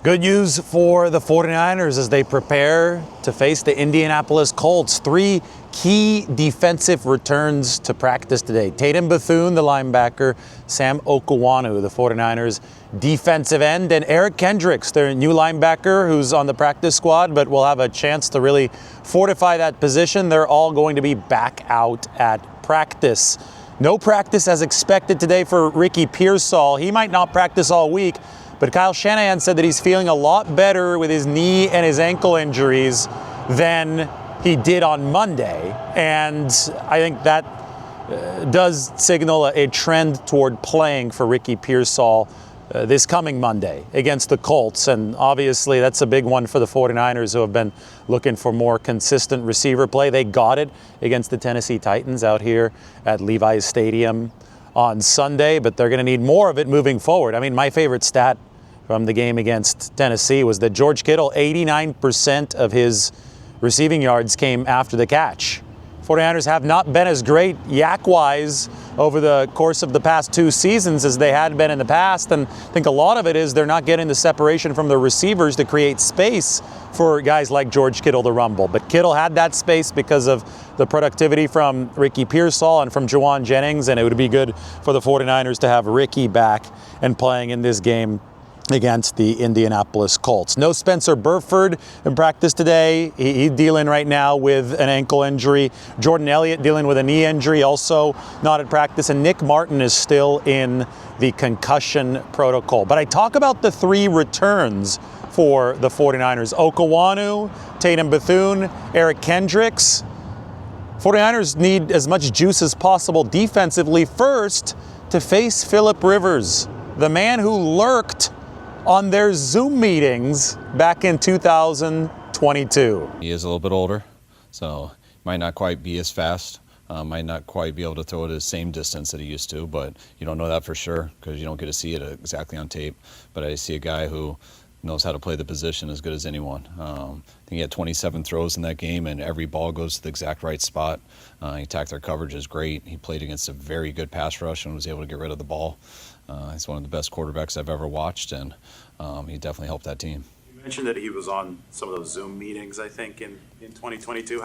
Good news for the 49ers as they prepare to face the Indianapolis Colts. 3 key defensive returns to practice today. Tatum Bethune, the linebacker, Sam Okawanu, the 49ers defensive end, and Eric Kendricks, their new linebacker who's on the practice squad but will have a chance to really fortify that position. They're all going to be back out at practice. No practice as expected today for Ricky Pearsall. He might not practice all week, but Kyle Shanahan said that he's feeling a lot better with his knee and his ankle injuries than he did on Monday. And I think that does signal a trend toward playing for Ricky Pearsall this coming Monday against the Colts. And obviously that's a big one for the 49ers, who have been looking for more consistent receiver play. They got it against the Tennessee Titans out here at Levi's Stadium on Sunday, but they're going to need more of it moving forward. I mean, my favorite stat from the game against Tennessee was that George Kittle, 89% of his receiving yards came after the catch. 49ers have not been as great yak-wise over the course of the past 2 seasons as they had been in the past, and I think a lot of it is they're not getting the separation from the receivers to create space for guys like George Kittle to rumble. But Kittle had that space because of the productivity from Ricky Pearsall and from Juwan Jennings, and it would be good for the 49ers to have Ricky back and playing in this game against the Indianapolis Colts. No Spencer Burford in practice today. He's dealing right now with an ankle injury. Jordan Elliott dealing with a knee injury, also not at practice. And Nick Martin is still in the concussion protocol. But I talk about the 3 returns for the 49ers. Okawanu, Tatum Bethune, Eric Kendricks. 49ers need as much juice as possible defensively first to face Phillip Rivers, the man who lurked on their Zoom meetings back in 2022. He is a little bit older, so might not quite be as fast, might not quite be able to throw it the same distance that he used to, but you don't know that for sure because you don't get to see it exactly on tape. But I see a guy who knows how to play the position as good as anyone. I think he had 27 throws in that game, and every ball goes to the exact right spot. He attacked their coverages great. He played against a very good pass rush and was able to get rid of the ball. He's one of the best quarterbacks I've ever watched, and he definitely helped that team. You mentioned that he was on some of those Zoom meetings, I think, in 2022.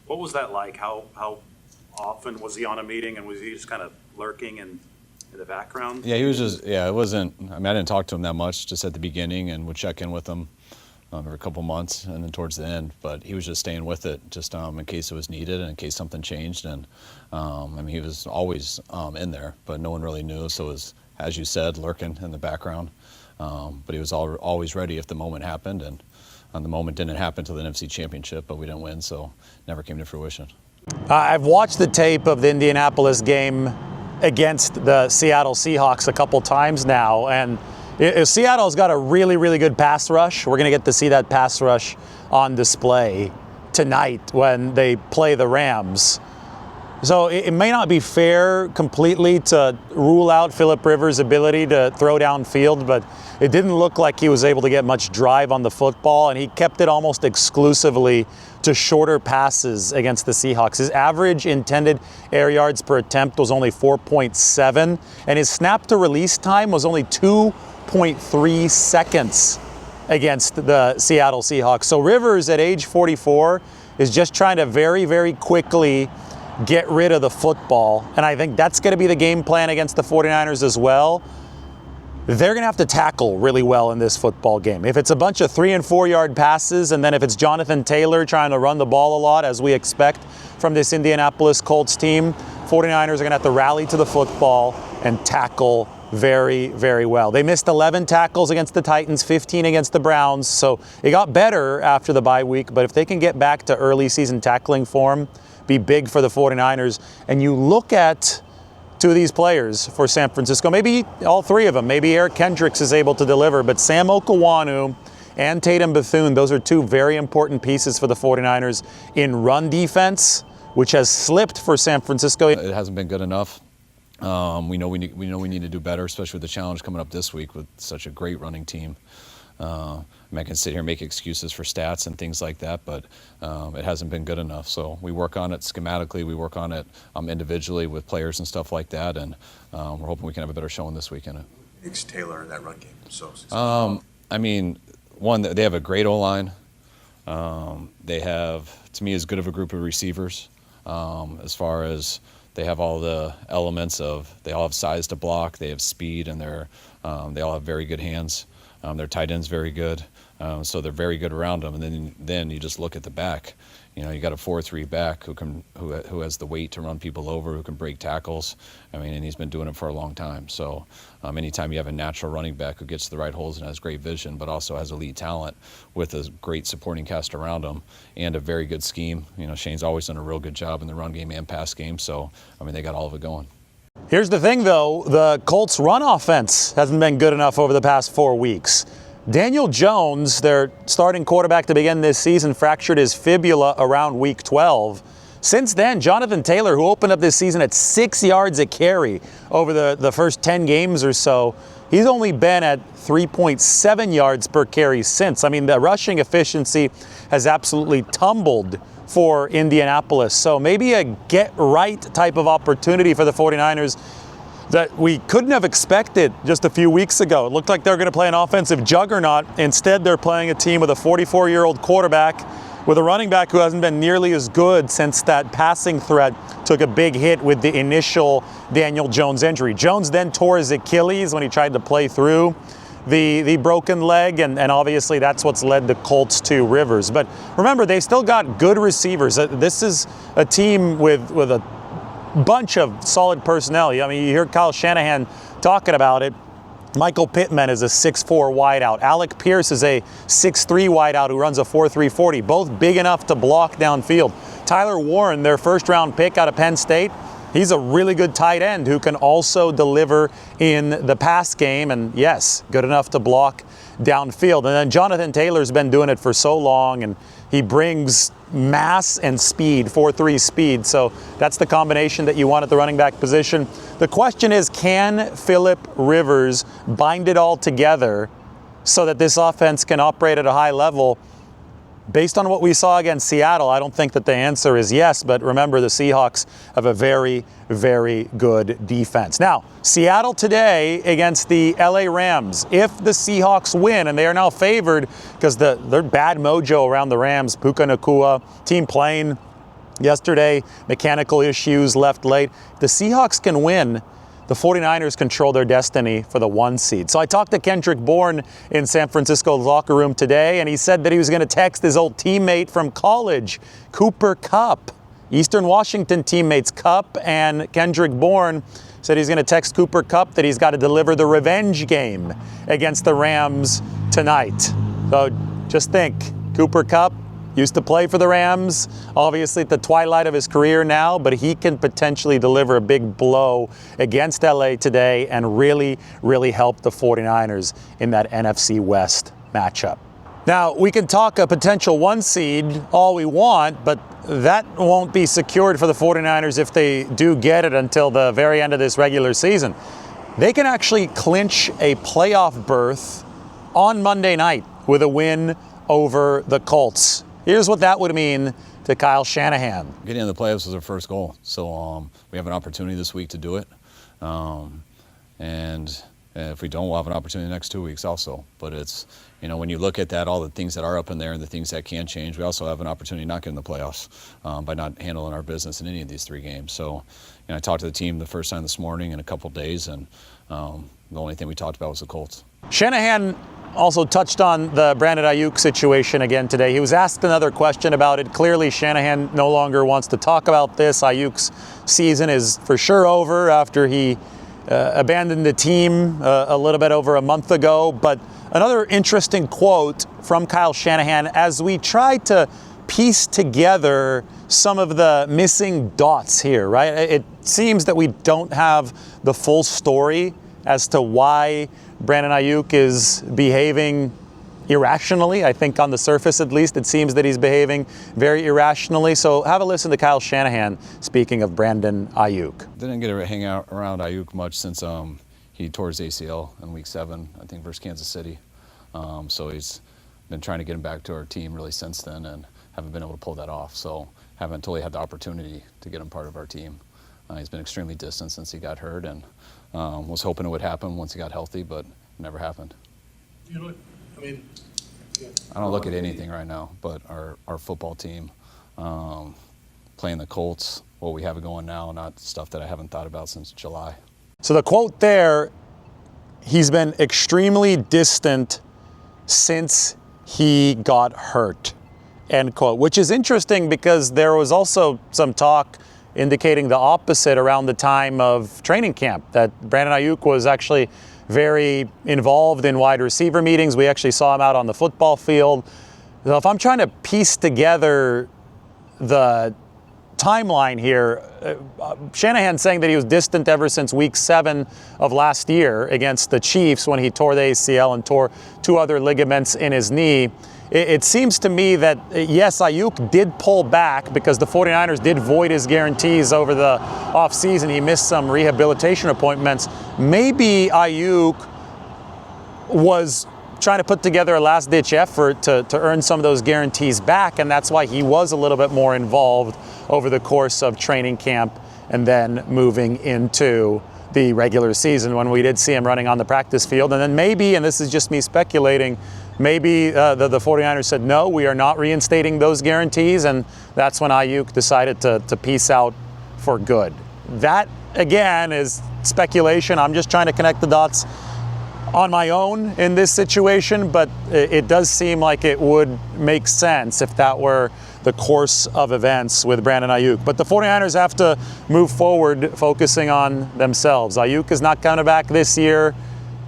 What was that like? How often was he on a meeting, and was he just kind of lurking in the background? Yeah, he was just, it wasn't, I didn't talk to him that much, just at the beginning, and would check in with him every couple months and then towards the end. But he was just staying with it, just in case it was needed and in case something changed. And he was always in there, but no one really knew. So it was, as you said, lurking in the background. But he was always ready if the moment happened. And the moment didn't happen until the NFC Championship, but we didn't win, so never came to fruition. I've watched the tape of the Indianapolis game against the Seattle Seahawks a couple times now, and Seattle's got a really, really good pass rush. We're going to get to see that pass rush on display tonight when they play the Rams. So it may not be fair completely to rule out Phillip Rivers' ability to throw downfield, but it didn't look like he was able to get much drive on the football, and he kept it almost exclusively to shorter passes against the Seahawks. His average intended air yards per attempt was only 4.7, and his snap to release time was only 2.3 seconds against the Seattle Seahawks. So Rivers at age 44 is just trying to very, very quickly get rid of the football. And I think that's going to be the game plan against the 49ers as well. They're going to have to tackle really well in this football game. If it's a bunch of 3 and 4 yard passes, and then if it's Jonathan Taylor trying to run the ball a lot, as we expect from this Indianapolis Colts team, 49ers are going to have to rally to the football and tackle very, very well. They missed 11 tackles against the Titans, 15 against the Browns, so it got better after the bye week, but if they can get back to early season tackling form, be big for the 49ers. And you look at 2 of these players for San Francisco, maybe all 3 of them, maybe Eric Kendricks is able to deliver, but Sam Okawanu and Tatum Bethune, those are 2 very important pieces for the 49ers in run defense, which has slipped for San Francisco. It hasn't been good enough. We know we need to do better, especially with the challenge coming up this week with such a great running team. I can sit here and make excuses for stats and things like that, but it hasn't been good enough. So we work on it schematically, we work on it individually with players and stuff like that, and we're hoping we can have a better showing this weekend. Makes Taylor in that run game so successful? one, they have a great O-line. They have, to me, as good of a group of receivers as far as they have all the elements of, they all have size to block, they have speed, and they all have very good hands. Their tight end's very good, so they're very good around them. And then you just look at the back. You know, you got a 4-3 back who has the weight to run people over, who can break tackles. I mean, and he's been doing it for a long time. So anytime you have a natural running back who gets to the right holes and has great vision, but also has elite talent with a great supporting cast around him and a very good scheme. You know, Shane's always done a real good job in the run game and pass game. So, I mean, they got all of it going. Here's the thing, though. The Colts' run offense hasn't been good enough over the past 4 weeks. Daniel Jones, their starting quarterback to begin this season, fractured his fibula around week 12. Since then, Jonathan Taylor, who opened up this season at 6 yards a carry over the first 10 games or so, he's only been at 3.7 yards per carry since. I mean, the rushing efficiency has absolutely tumbled for Indianapolis. So maybe a get-right type of opportunity for the 49ers that we couldn't have expected just a few weeks ago. It looked like they were going to play an offensive juggernaut. Instead, they're playing a team with a 44-year-old quarterback with a running back who hasn't been nearly as good since that passing threat took a big hit with the initial Daniel Jones injury. Jones then tore his Achilles when he tried to play through the broken leg, and obviously that's what's led the Colts to Rivers. But remember, they still got good receivers. This is a team with a bunch of solid personnel. I mean, you hear Kyle Shanahan talking about it. Michael Pittman is a 6'4 wideout. Alec Pierce is a 6'3 wideout who runs a 4.3 40, both big enough to block downfield. Tyler Warren, their first-round pick out of Penn State, he's a really good tight end who can also deliver in the pass game, and yes, good enough to block downfield. And then Jonathan Taylor's been doing it for so long, and he brings mass and speed, 4.3 speed. So that's the combination that you want at the running back position. The question is, can Phillip Rivers bind it all together so that this offense can operate at a high level? Based on what we saw against Seattle, I don't think that the answer is yes, but remember, the Seahawks have a very, very good defense. Now, Seattle today against the LA Rams. If the Seahawks win, and they are now favored because they're bad mojo around the Rams, Puka Nacua, team playing yesterday, mechanical issues, left late. If the Seahawks can win, the 49ers control their destiny for the 1 seed. So I talked to Kendrick Bourne in San Francisco's locker room today, and he said that he was going to text his old teammate from college, Cooper Kupp. Eastern Washington teammates Kupp and Kendrick Bourne said he's going to text Cooper Kupp that he's got to deliver the revenge game against the Rams tonight. So just think, Cooper Kupp used to play for the Rams, obviously at the twilight of his career now, but he can potentially deliver a big blow against LA today and really, really help the 49ers in that NFC West matchup. Now, we can talk a potential 1 seed all we want, but that won't be secured for the 49ers if they do get it until the very end of this regular season. They can actually clinch a playoff berth on Monday night with a win over the Colts. Here's what that would mean to Kyle Shanahan. Getting into the playoffs was our first goal, so we have an opportunity this week to do it. And if we don't, we'll have an opportunity the next 2 weeks also. But it's, you know, when you look at that, all the things that are up in there and the things that can change, we also have an opportunity not getting the playoffs by not handling our business in any of these 3 games. So, you know, I talked to the team the first time this morning in a couple of days, and the only thing we talked about was the Colts. Shanahan also touched on the Brandon Ayuk situation again today. He was asked another question about it. Clearly, Shanahan no longer wants to talk about this. Ayuk's season is for sure over after he abandoned the team a little bit over a month ago. But another interesting quote from Kyle Shanahan as we try to piece together some of the missing dots here, right? It seems that we don't have the full story as to why Brandon Ayuk is behaving irrationally. I think on the surface, at least, it seems that he's behaving very irrationally. So have a listen to Kyle Shanahan speaking of Brandon Ayuk. Didn't get to hang out around Ayuk much since he tore his ACL in week 7, I think, versus Kansas City. So he's been trying to get him back to our team really since then and haven't been able to pull that off. So haven't totally had the opportunity to get him part of our team. He's been extremely distant since he got hurt, and was hoping it would happen once he got healthy, but it never happened. You know, I mean, I don't look at anything right now but our football team, playing the Colts, what we have going now, not stuff that I haven't thought about since July. So the quote there, he's been extremely distant since he got hurt, end quote, which is interesting because there was also some talk indicating the opposite around the time of training camp, that Brandon Ayuk was actually very involved in wide receiver meetings. We actually saw him out on the football field. So if I'm trying to piece together the timeline here, Shanahan saying that he was distant ever since week 7 of last year against the Chiefs when he tore the ACL and tore 2 other ligaments in his knee. It seems to me that, yes, Ayuk did pull back because the 49ers did void his guarantees over the offseason. He missed some rehabilitation appointments. Maybe Ayuk was trying to put together a last-ditch effort to earn some of those guarantees back, and that's why he was a little bit more involved over the course of training camp and then moving into the regular season when we did see him running on the practice field. And then maybe, and this is just me speculating, maybe the 49ers said, no, we are not reinstating those guarantees, and that's when Ayuk decided to peace out for good. That, again, is speculation. I'm just trying to connect the dots on my own in this situation, but it does seem like it would make sense if that were the course of events with Brandon Ayuk. But the 49ers have to move forward focusing on themselves. Ayuk is not coming back this year,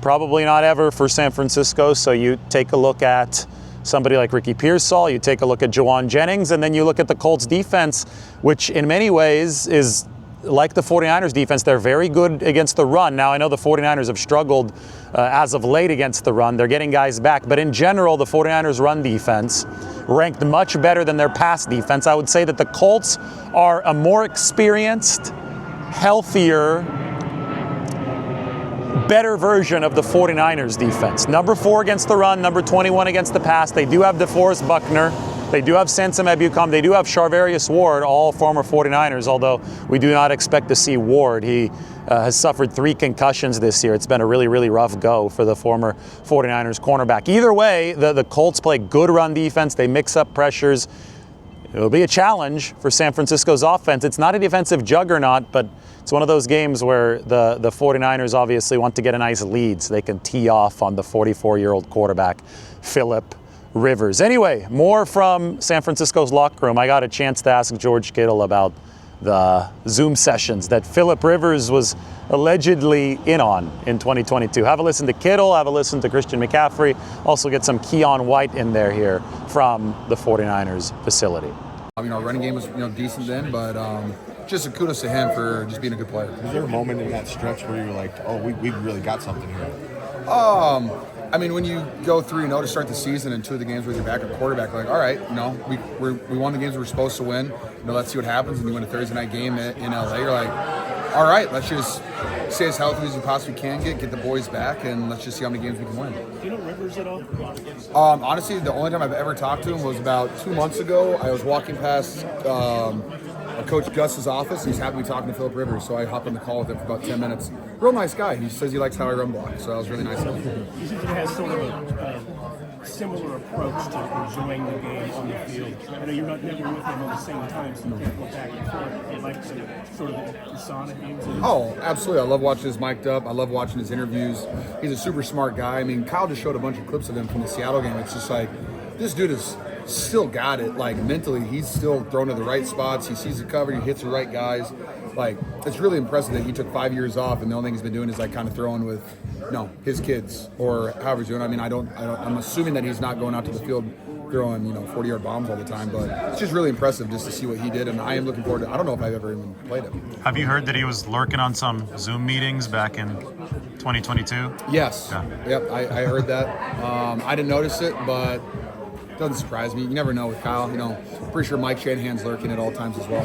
probably not ever for San Francisco, so you take a look at somebody like Ricky Pearsall, you take a look at Jawan Jennings, and then you look at the Colts defense, which in many ways is like the 49ers defense. They're very good against the run. Now, I know the 49ers have struggled as of late against the run. They're getting guys back. But in general, the 49ers run defense ranked much better than their pass defense. I would say that the Colts are a more experienced, healthier, better version of the 49ers defense. Number 4 against the run, number 21 against the pass. They do have DeForest Buckner. They do have Sansom Ebukam. They do have Charvarius Ward, all former 49ers, although we do not expect to see Ward. He has suffered 3 concussions this year. It's been a really, really rough go for the former 49ers cornerback. Either way, the Colts play good run defense. They mix up pressures. It'll be a challenge for San Francisco's offense. It's not a defensive juggernaut, but it's one of those games where the 49ers obviously want to get a nice lead so they can tee off on the 44-year-old quarterback, Philip Rivers. Anyway, more from San Francisco's locker room. I got a chance to ask George Kittle about the Zoom sessions that Philip Rivers was allegedly in on in 2022. Have a listen to Kittle, have a listen to Christian McCaffrey, also get some Keon White in there here from the 49ers facility. Our running game was decent then, but just a kudos to him for just being a good player. Was there a moment in that stretch where you were like, oh, we really got something here? When you go through, to start the season and 2 of the games with your backup quarterback, like, all right, we won the games we were supposed to win. Let's see what happens. And you win a Thursday night game in LA. You're like, all right, let's just stay as healthy as you possibly can get the boys back, and let's just see how many games we can win. Do you know Rivers at all? Honestly, the only time I've ever talked to him was about 2 months ago. I was walking past Coach Gus's office, and he's happy to be talking to Philip Rivers, so I hopped on the call with him for about 10 minutes. Real nice guy. He says he likes how I run block, so that was really nice of him. He seems to have sort of a similar approach to enjoying the game on the field. I know you're not never with him at the same time, so you can't go back and forth. You like sort of the persona games. Oh, absolutely. I love watching his mic'd up. I love watching his interviews. He's a super smart guy. Kyle just showed a bunch of clips of him from the Seattle game. It's just like, this dude is still got it. Like, mentally, he's still thrown to the right spots. He sees the cover. He hits the right guys. Like, it's really impressive that he took 5 years off, and the only thing he's been doing is like kind of throwing with, his kids or however he's doing. I'm assuming that he's not going out to the field throwing, 40-yard bombs all the time, but it's just really impressive just to see what he did, and I am looking forward to. I don't know if I've ever even played him. Have you heard that he was lurking on some Zoom meetings back in 2022? Yes. Yeah. Yep. I heard that. I didn't notice it, but it doesn't surprise me. You never know with Kyle. Pretty sure Mike Shanahan's lurking at all times as well.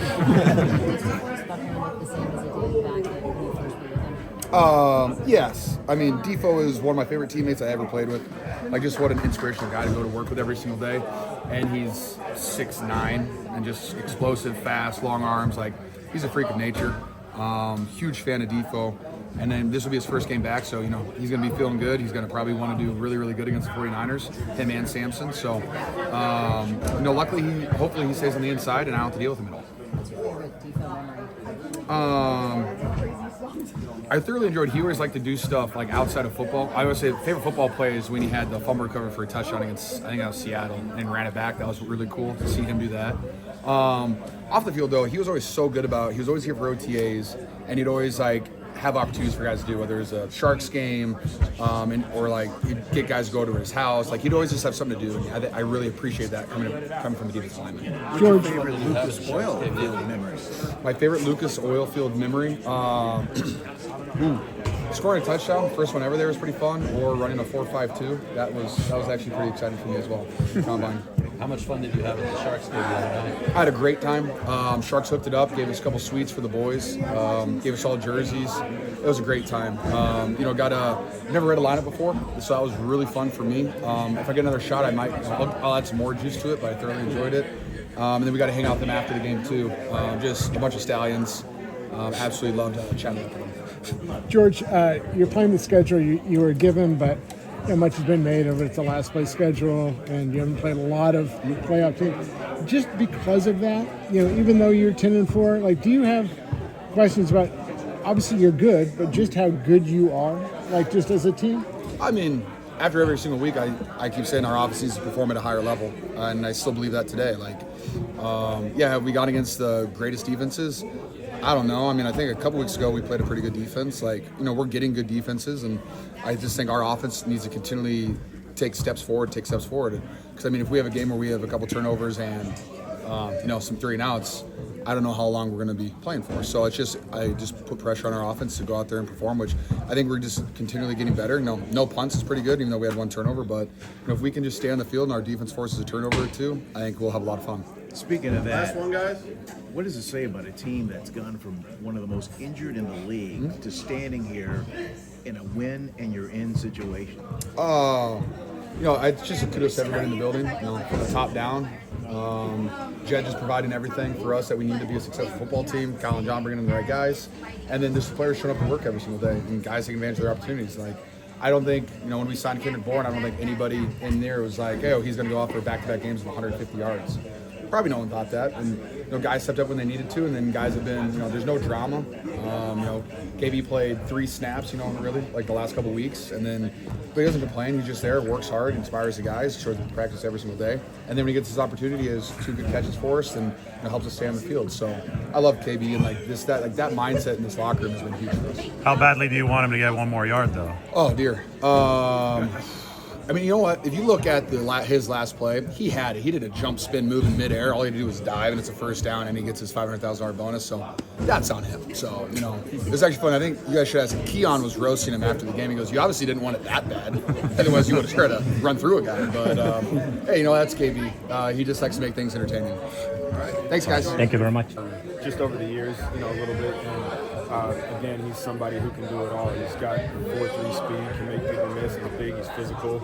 Yes. Defo is one of my favorite teammates I ever played with. Like, just what an inspirational guy to go to work with every single day. And he's 6'9" and just explosive, fast, long arms. Like, he's a freak of nature. Huge fan of Defo. And then this will be his first game back, so, he's going to be feeling good. He's going to probably want to do really, really good against the 49ers, him and Samson. So, luckily, hopefully he stays on the inside, and I don't have to deal with him at all. What's your favorite defensive memory? I thoroughly enjoyed. He always liked to do stuff like outside of football. I always say favorite football play is when he had the fumble recovery for a touchdown against, I think that was Seattle, and ran it back. That was really cool to see him do that. Off the field though, he was always so good about. He was always here for OTAs, and he'd always have opportunities for guys to do, whether it's a Sharks game, or he'd get guys to go to his house. He'd always just have something to do. And I really appreciate that coming from the defensive lineman. George, favorite Lucas Oilfield memory? My favorite Lucas Oilfield memory. Scoring a touchdown, first one ever there was pretty fun, or running a 4.52. That was actually pretty exciting for me as well. Combine. How much fun did you have at the Sharks game the other night? I had a great time. Sharks hooked it up, gave us a couple suites for the boys, gave us all jerseys. It was a great time. Never read a lineup before, so that was really fun for me. If I get another shot, I'll add some more juice to it, but I thoroughly enjoyed it. And then we got to hang out with them after the game too. Just a bunch of Stallions. Absolutely loved chatting with them. George, you're playing the schedule you were given, but much has been made of it. It's a last place schedule, and you haven't played a lot of playoff teams. Just because of that, even though you're 10-4, do you have questions about? Obviously, you're good, but just how good you are, just as a team. I mean, after every single week, I keep saying our offense needs to perform at a higher level, and I still believe that today. Have we gone against the greatest defenses? I don't know. I mean, I think a couple weeks ago we played a pretty good defense. We're getting good defenses, and I just think our offense needs to continually take steps forward. Because, if we have a game where we have a couple turnovers and, some 3-and-outs, I don't know how long we're going to be playing for. So I just put pressure on our offense to go out there and perform, which I think we're just continually getting better. No punts is pretty good, even though we had one turnover. But if we can just stay on the field and our defense forces a turnover or two, I think we'll have a lot of fun. Speaking of that, Last one, guys. what does it say about a team that's gone from one of the most injured in the league to standing here in a win and you're in situation? It's just a kudos to everybody in the building, from the top down. Jed just providing everything for us that we need to be a successful football team. Kyle and John bringing in the right guys. And then just the players showing up to work every single day and guys taking advantage of their opportunities. I don't think, when we signed Kendrick Bourne, I don't think anybody in there was like, hey, he's going to go off for back-to-back games of 150 yards. Probably no one thought that. And, guys stepped up when they needed to, and then guys have been, there's no drama. KB played 3 snaps, really, the last couple weeks. But he doesn't complain. He's just there, works hard, inspires the guys, shows them practice every single day. And then when he gets his opportunity, he has 2 good catches for us and helps us stay on the field. So I love KB, and that mindset in this locker room has been huge for us. How badly do you want him to get one more yard, though? Oh, dear. You know what? If you look at his last play, he had it. He did a jump spin move in midair. All he had to do was dive, and it's a first down, and he gets his $500,000 bonus. So that's on him. So, it was actually fun. I think you guys should ask. Keon was roasting him after the game. He goes, "You obviously didn't want it that bad. Otherwise, you would have tried to run through a guy." But, hey, that's KB. He just likes to make things entertaining. All right. Thanks, guys. Thank you very much. Just over the years, a little bit. And, again, he's somebody who can do it all. He's got 4.3 speed, can make people miss. He's big, he's physical,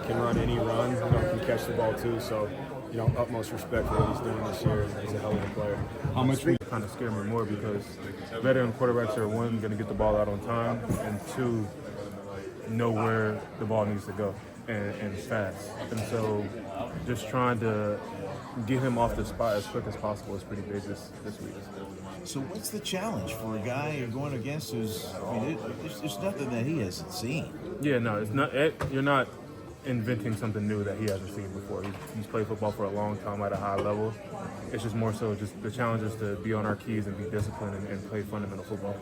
can run any run, can catch the ball too. So, utmost respect for what he's doing this year. He's a hell of a player. How much kind of scare me more because veteran quarterbacks are, 1, going to get the ball out on time, and 2, know where the ball needs to go and fast. And so just trying to get him off the spot as quick as possible is pretty big this week. So what's the challenge for a guy you're going against who's, there's nothing that he hasn't seen. Yeah, no, it's not. You're not inventing something new that he hasn't seen before. He's played football for a long time at a high level. It's just more so just the challenge is to be on our keys and be disciplined and play fundamental football.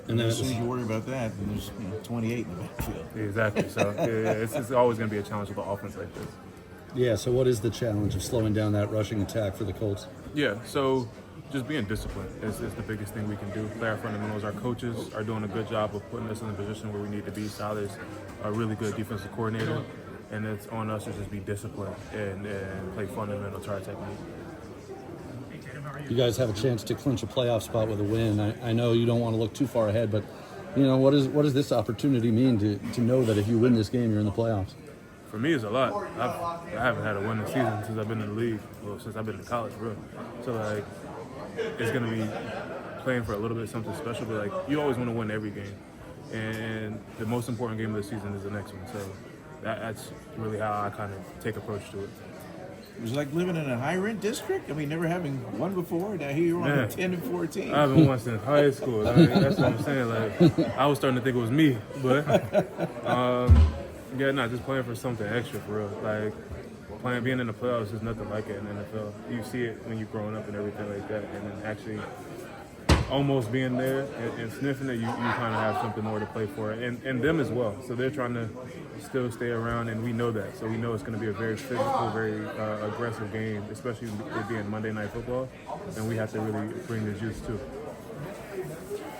And then as soon as you worry about that, then there's 28 in the backfield. Exactly. So it's always going to be a challenge with an offense like this. Yeah, so what is the challenge of slowing down that rushing attack for the Colts? Yeah, so just being disciplined is the biggest thing we can do. Play our fundamentals. Our coaches are doing a good job of putting us in the position where we need to be. Siler's a really good defensive coordinator, and it's on us to just be disciplined and play fundamental, try technique. You guys have a chance to clinch a playoff spot with a win. I know you don't want to look too far ahead, but what does this opportunity mean to know that if you win this game, you're in the playoffs? For me, it's a lot. I haven't had a winning season since I've been in the league. Well, since I've been in college, bro. So it's gonna be playing for a little bit something special. But you always want to win every game. and the most important game of the season is the next one. So that's really how I kind of take approach to it. It was like living in a high rent district. I mean, never having won before. Now here you're on a 10-14. I haven't won since high school. I mean, that's what I'm saying. Like, I was starting to think it was me, but just playing for something extra for real. Like being in the playoffs is nothing like it in the NFL. You see it when you're growing up and everything like that, and then actually almost being there and sniffing it, you kind of have something more to play for, and them as well. So they're trying to still stay around, and we know that. So we know it's going to be a very physical, very aggressive game, especially it being Monday Night Football, and we have to really bring the juice too.